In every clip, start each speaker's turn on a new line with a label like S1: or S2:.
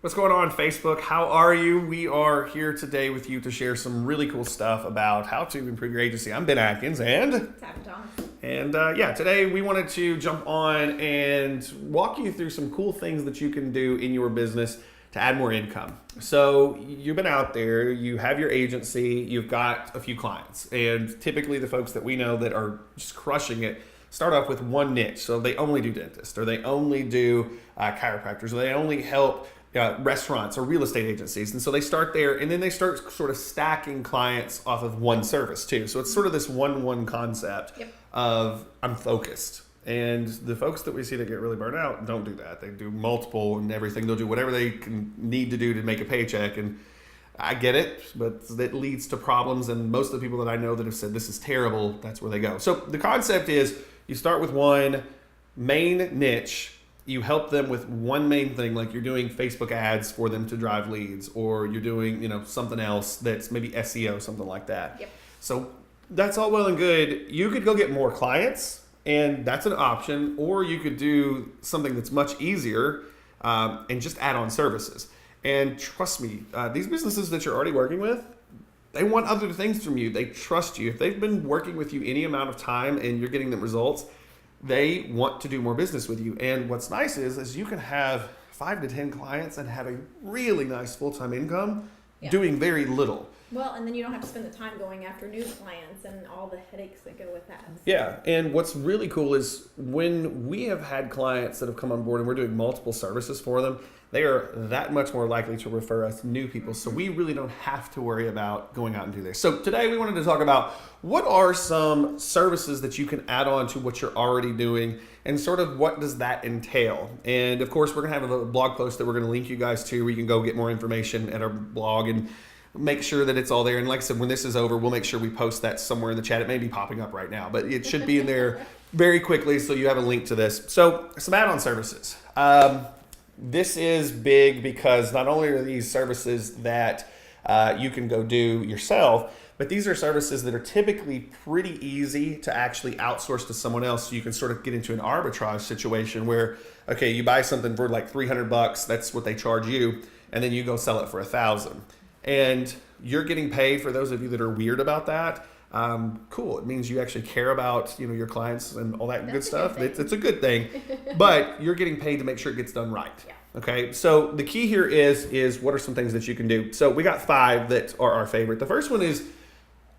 S1: What's going on, Facebook? How are you? We are here today with you to share some really cool stuff about how to improve your agency. I'm Ben Atkins, and
S2: It's AddOn.
S1: today we wanted to jump on and walk you through some cool things that you can do in your business to add more income. So you've been out there, you have your agency, you've got a few clients, and typically the folks that we know that are just crushing it start off with one niche. So they only do dentists, or they only do chiropractors, or they only help restaurants or real estate agencies. And so they start there, and then they start sort of stacking clients off of one service too. So it's sort of this one concept of I'm focused. And the folks that we see that get really burned out don't do that. They do multiple and everything. They'll do whatever they need to do to make a paycheck. And I get it, but that leads to problems. And most of the people that I know that have said this is terrible, that's where they go. So the concept is you start with one main niche. You help them with one main thing, like you're doing Facebook ads for them to drive leads, or you're doing, something else that's maybe SEO, something like that.
S2: Yep.
S1: So that's all well and good. You could go get more clients, and that's an option, or you could do something that's much easier and just add-on services. And trust me, these businesses that you're already working with, they want other things from you. They trust you. If they've been working with you any amount of time and you're getting them results, they want to do more business with you. And what's nice is you can have 5 to 10 clients and have a really nice full-time income doing very little.
S2: Well, and then you don't have to spend the time going after new clients and all the headaches that go with that.
S1: Yeah, and what's really cool is when we have had clients that have come on board and we're doing multiple services for them, they are that much more likely to refer us new people. So we really don't have to worry about going out and do this. So today we wanted to talk about what are some services that you can add on to what you're already doing, and sort of what does that entail. And of course, we're gonna have a blog post that we're gonna link you guys to where you can go get more information at our blog and make sure that it's all there. And like I said, when this is over, we'll make sure we post that somewhere in the chat. It may be popping up right now, but it should be in there very quickly, so you have a link to this. So some add-on services. This is big because not only are these services that you can go do yourself, but these are services that are typically pretty easy to actually outsource to someone else. So you can sort of get into an arbitrage situation where, okay, you buy something for like $300, that's what they charge you, and then you go sell it for $1,000. And you're getting paid. For those of you that are weird about that, cool. It means you actually care about your clients and all that good stuff. It's a good thing, but you're getting paid to make sure it gets done right.
S2: Yeah.
S1: Okay. So the key here is what are some things that you can do? So we got 5 that are our favorite. The first one is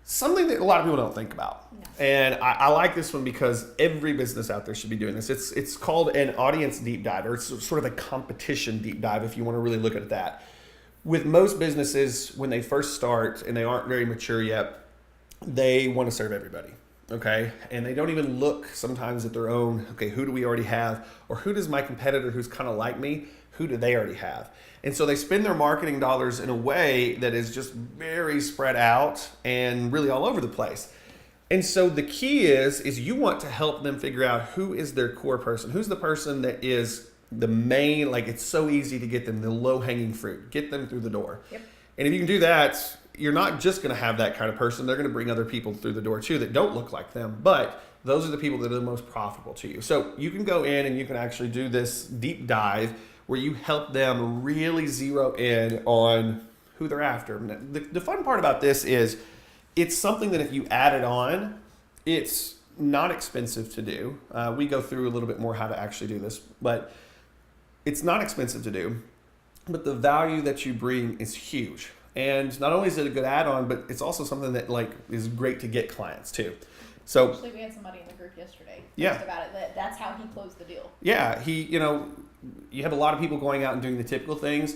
S1: something that a lot of people don't think about.
S2: No.
S1: And I like this one because every business out there should be doing this. It's called an audience deep dive, or it's sort of a competition deep dive if you want to really look at that. With most businesses, when they first start and they aren't very mature yet, they want to serve everybody, okay? And they don't even look sometimes at their own, okay, who do we already have? Or who does my competitor who's kind of like me, who do they already have? And so they spend their marketing dollars in a way that is just very spread out and really all over the place. And so the key is you want to help them figure out who is their core person, who's the person that is the main, like it's so easy to get them, the low-hanging fruit, get them through the door.
S2: Yep.
S1: And if you can do that, you're not just going to have that kind of person. They're going to bring other people through the door too that don't look like them, but those are the people that are the most profitable to you. So you can go in and you can actually do this deep dive where you help them really zero in on who they're after. The fun part about this is it's something that if you add it on, it's not expensive to do. We go through a little bit more how to actually do this, but it's not expensive to do, but the value that you bring is huge. And not only is it a good add-on, but it's also something that is great to get clients too. So
S2: actually, we had somebody in the group yesterday
S1: Yeah.
S2: post about it. That's how he closed the deal.
S1: yeah, you have a lot of people going out and doing the typical things,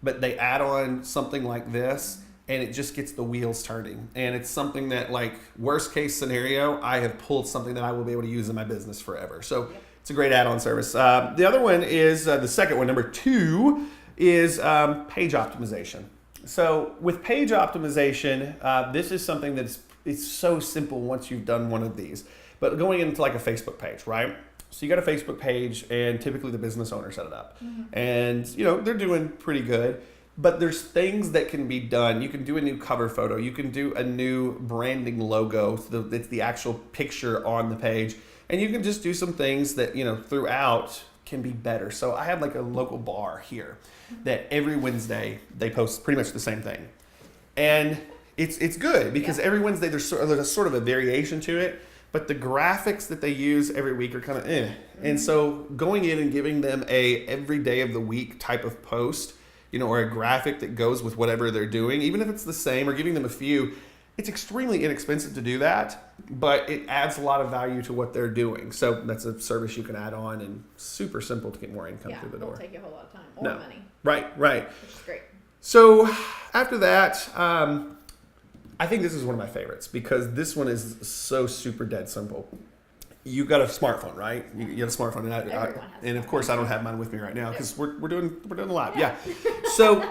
S1: but they add on something like this and it just gets the wheels turning. And it's something that, worst case scenario, I have pulled something that I will be able to use in my business forever. So it's a great add-on service. The other one is, the second one, number 2, is page optimization. So with page optimization, this is something it's so simple once you've done one of these. But going into like a Facebook page, right? So you got a Facebook page, and typically the business owner set it up. Mm-hmm. And they're doing pretty good. But there's things that can be done. You can do a new cover photo. You can do a new branding logo. So it's the actual picture on the page. And you can just do some things that, throughout can be better. So I have like a local bar here that every Wednesday they post pretty much the same thing. And it's good because every Wednesday there's sort of a variation to it, but the graphics that they use every week are kind of And so going in and giving them a every day of the week type of post, or a graphic that goes with whatever they're doing, even if it's the same, or giving them a few, it's extremely inexpensive to do that, but it adds a lot of value to what they're doing. So that's a service you can add on, and super simple to get more income through the door.
S2: It won't take you a whole lot of time or money.
S1: Right.
S2: Which is great.
S1: So after that, I think this is one of my favorites because this one is so super dead simple. You got a smartphone, right? You got a smartphone, and of course I don't have mine with me right now because we're doing the live. Yeah. So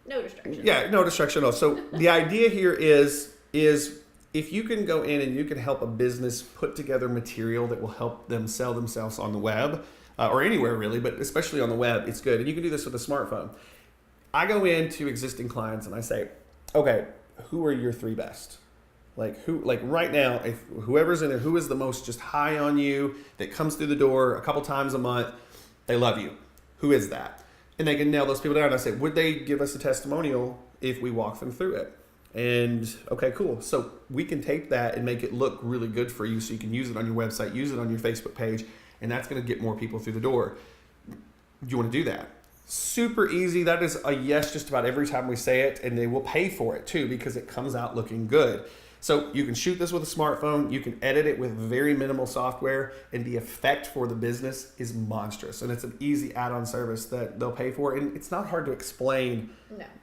S2: no distraction.
S1: Yeah, no distraction at all. So the idea here is if you can go in and you can help a business put together material that will help them sell themselves on the web or anywhere really, but especially on the web, it's good. And you can do this with a smartphone. I go into existing clients and I say, okay, who are your 3 best? Like right now, if whoever's in there, who is the most just high on you that comes through the door a couple times a month, they love you. Who is that? And they can nail those people down. And I say, would they give us a testimonial if we walk them through it? And okay, cool. So we can tape that and make it look really good for you so you can use it on your website, use it on your Facebook page, and that's going to get more people through the door. Do you want to do that? Super easy. That is a yes just about every time we say it, and they will pay for it too because it comes out looking good. So you can shoot this with a smartphone, you can edit it with very minimal software, and the effect for the business is monstrous. And it's an easy add-on service that they'll pay for, and it's not hard to explain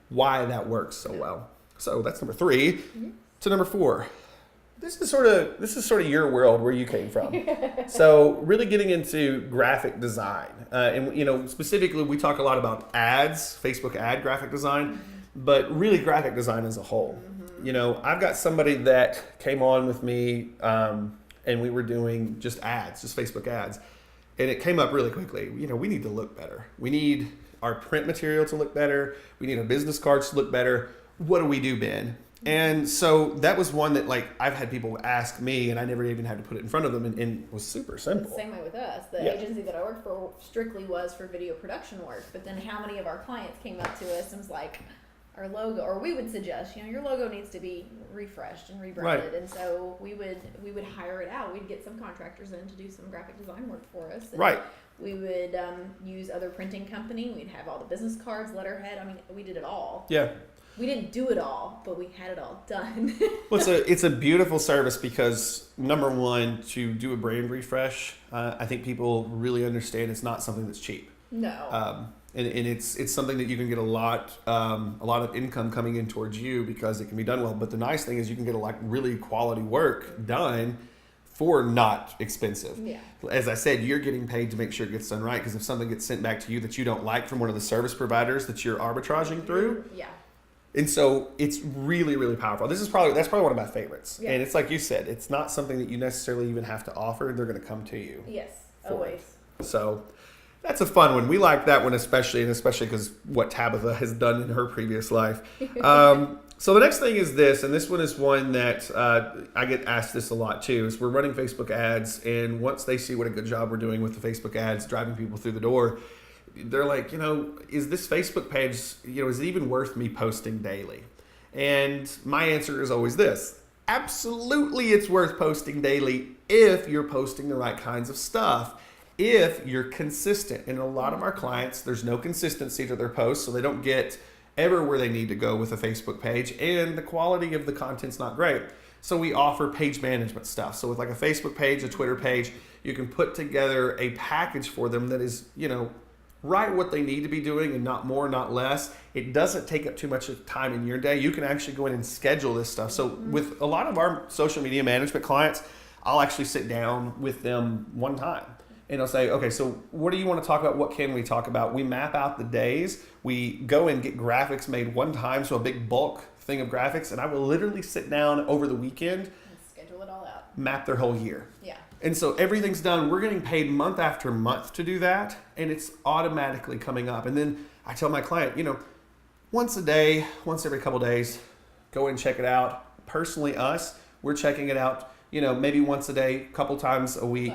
S1: why that works so well. So that's number 3. Mm-hmm. To number 4. This is sort of your world where you came from. So really getting into graphic design, and specifically we talk a lot about ads, Facebook ad graphic design, but really graphic design as a whole. I've got somebody that came on with me, and we were doing just ads, just Facebook ads, and it came up really quickly. We need to look better. We need our print material to look better. We need our business cards to look better. What do we do, Ben? And so that was one that I've had people ask me, and I never even had to put it in front of them, and it was super simple.
S2: The same way with us. The agency that I worked for strictly was for video production work, but then how many of our clients came up to us and was like, our logo, or we would suggest, your logo needs to be refreshed and rebranded, and so we would hire it out. We'd get some contractors in to do some graphic design work for us. And we would use other printing company. We'd have all the business cards, letterhead. I mean, we did it all. Yeah. We didn't do it all, but we had it all done.
S1: Well, it's a beautiful service because number one, to do a brand refresh, I think people really understand it's not something that's cheap.
S2: No.
S1: And it's something that you can get a lot of income coming in towards you because it can be done well. But the nice thing is you can get really quality work done for not expensive.
S2: Yeah.
S1: As I said, you're getting paid to make sure it gets done right because if something gets sent back to you that you don't like from one of the service providers that you're arbitraging through.
S2: Yeah.
S1: And so it's really, really powerful. That's probably one of my favorites. Yeah. And it's like you said, it's not something that you necessarily even have to offer. They're going to come to you.
S2: Yes, always.
S1: So that's a fun one. We like that one especially because what Tabitha has done in her previous life. So the next thing is this, and this one is one that I get asked this a lot too, is we're running Facebook ads, and once they see what a good job we're doing with the Facebook ads, driving people through the door, they're like, is this Facebook page, is it even worth me posting daily? And my answer is always this. Absolutely, it's worth posting daily if you're posting the right kinds of stuff, if you're consistent. And a lot of our clients, there's no consistency to their posts, so they don't get ever where they need to go with a Facebook page, and the quality of the content's not great. So we offer page management stuff. So with a Facebook page, a Twitter page, you can put together a package for them that is, right what they need to be doing and not more, not less. It doesn't take up too much time in your day. You can actually go in and schedule this stuff. So with a lot of our social media management clients, I'll actually sit down with them one time and I'll say, okay, so what do you want to talk about? What can we talk about? We map out the days. We go and get graphics made one time, so a big bulk thing of graphics, and I will literally sit down over the weekend
S2: and schedule it all out.
S1: Map their whole year.
S2: Yeah.
S1: And so everything's done. We're getting paid month after month to do that, and it's automatically coming up. And then I tell my client, once a day, once every couple days, go and check it out. Personally, we're checking it out, maybe once a day, couple times a week.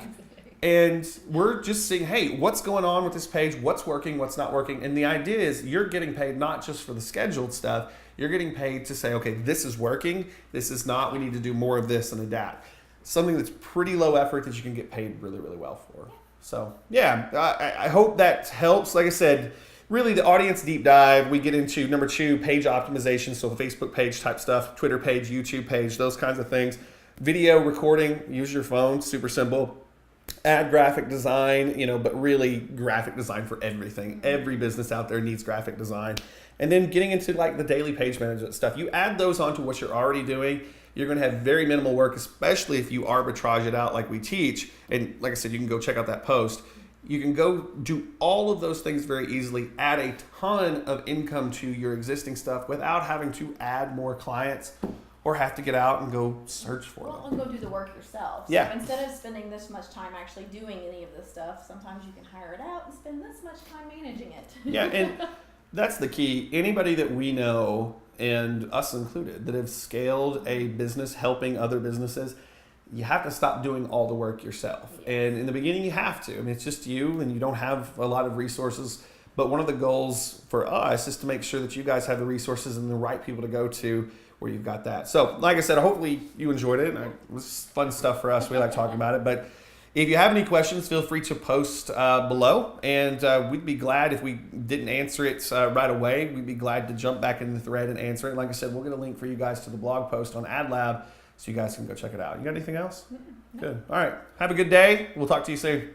S1: And we're just seeing, hey, what's going on with this page? What's working? What's not working? And the idea is you're getting paid not just for the scheduled stuff. You're getting paid to say, okay, this is working. This is not. We need to do more of this and adapt. Something that's pretty low effort that you can get paid really, really well for. So, yeah, I hope that helps. Like I said, really the audience deep dive, we get into number 2, page optimization. So Facebook page type stuff, Twitter page, YouTube page, those kinds of things. Video recording, use your phone, super simple. Add graphic design, but really graphic design for everything. Every business out there needs graphic design. And then getting into like the daily page management stuff. You add those onto what you're already doing, you're going to have very minimal work, especially if you arbitrage it out like we teach. And like I said, you can go check out that post. You can go do all of those things very easily, add a ton of income to your existing stuff without having to add more clients or have to get out and go search for them.
S2: And go do the work yourself. So
S1: Yeah.
S2: instead of spending this much time actually doing any of this stuff, sometimes you can hire it out and spend this much time managing it.
S1: Yeah, and that's the key. Anybody that we know, and us included, that have scaled a business helping other businesses, you have to stop doing all the work yourself. And in the beginning, you have to. I mean, it's just you, and you don't have a lot of resources. But one of the goals for us is to make sure that you guys have the resources and the right people to go to where you've got that. So, like I said, hopefully you enjoyed it. It was fun stuff for us. We like talking about it. But if you have any questions, feel free to post below. And we'd be glad if we didn't answer it right away. We'd be glad to jump back in the thread and answer it. Like I said, we'll get a link for you guys to the blog post on AdLab so you guys can go check it out. You got anything else?
S2: No.
S1: Good. All right. Have a good day. We'll talk to you soon.